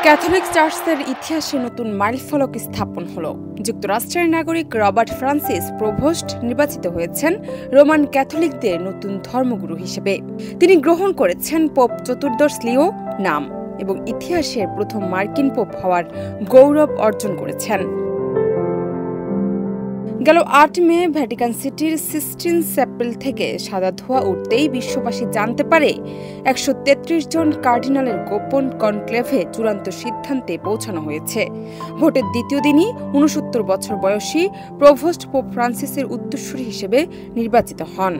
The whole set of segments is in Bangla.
ক্যাথলিক চার্চের ইতিহাসে নতুন মাইলফলক স্থাপন হলো। যুক্তরাষ্ট্রের নাগরিক রবার্ট ফ্রান্সিস প্রভোস্ট নির্বাচিত হয়েছেন রোমান ক্যাথলিকদের নতুন ধর্মগুরু হিসেবে। তিনি গ্রহণ করেছেন পোপ চতুর্দশ লিও নাম এবং ইতিহাসের প্রথম মার্কিন পোপ হওয়ার গৌরব অর্জন করেছেন। গেল ৮ মে ভ্যাটিকান সিটির সিস্টিন চ্যাপেল থেকে সাদা ধোঁয়া উঠতেই বিশ্ববাসী জানতে পারে ১৩৩ জন কার্ডিনালের গোপন কনক্লেভে চূড়ান্ত সিদ্ধান্তে পৌঁছানো হয়েছে। ভোটের দ্বিতীয় দিনই ৬৯ বছর বয়সী প্রভোস্ট পোপ ফ্রান্সিসের উত্তরসূরি হিসেবে নির্বাচিত হন।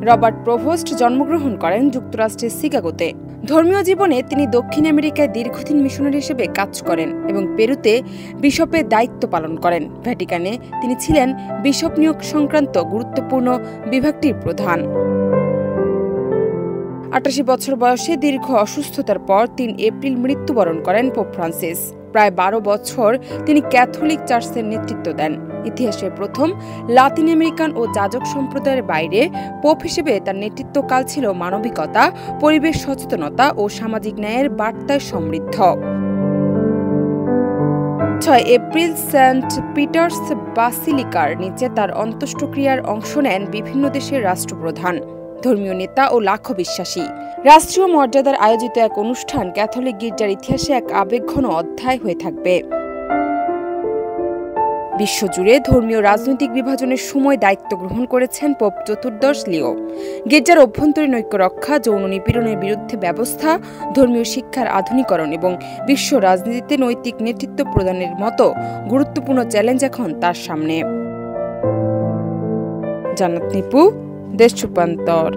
রবার্ট প্রভোস্ট জন্মগ্রহণ করেন যুক্তরাষ্ট্রের শিকাগোতে। ধর্মীয় জীবনে তিনি দক্ষিণ আমেরিকায় দীর্ঘদিন মিশনারি হিসেবে কাজ করেন এবং পেরুতে বিশপের দায়িত্ব পালন করেন। ভ্যাটিকানে তিনি ছিলেন বিশপ নিয়োগ সংক্রান্ত গুরুত্বপূর্ণ বিভাগটির প্রধান। ৮৮ বছর বয়সে দীর্ঘ অসুস্থতার পর ৩ এপ্রিল মৃত্যুবরণ করেন পোপ ফ্রান্সিস। প্রায় ১২ বছর তিনি ক্যাথলিক চার্চের নেতৃত্ব দেন। ইতিহাসের প্রথম লাতিন আমেরিকান ও যাজক সম্প্রদায়ের বাইরে পোপ হিসেবে তার নেতৃত্বকাল ছিল মানবিকতা, পরিবেশ সচেতনতা ও সামাজিক ন্যায়ের বার্তায় সমৃদ্ধ। ৬ এপ্রিল সেন্ট পিটার্স বাসিলিকার নিচে তার অন্ত্যেষ্টিক্রিয়ার অংশ নেন বিভিন্ন দেশের রাষ্ট্রপ্রধান, ধর্মীয় নেতা ও লাখো বিশ্বাসী। রাষ্ট্রীয় মর্যাদার আয়োজিত এক অনুষ্ঠান ক্যাথলিক গির্জার ইতিহাসে এক আবেগঘন অধ্যায় হয়ে থাকবে। বিশ্বজুড়ে ধর্মীয় রাজনৈতিক বিভাজনের সময় দায়িত্ব গ্রহণ করেছেন পোপ চতুর্দশ লিও। গির্জার অভ্যন্তরীণ ঐক্য রক্ষা, যৌন নিপীড়নের বিরুদ্ধে ব্যবস্থা, ধর্মীয় শিক্ষার আধুনিকরণ এবং বিশ্ব রাজনীতিতে নৈতিক নেতৃত্ব প্রদানের মতো গুরুত্বপূর্ণ চ্যালেঞ্জ এখন তার সামনে। জান্নাত নিপু, দেশ রূপান্তর।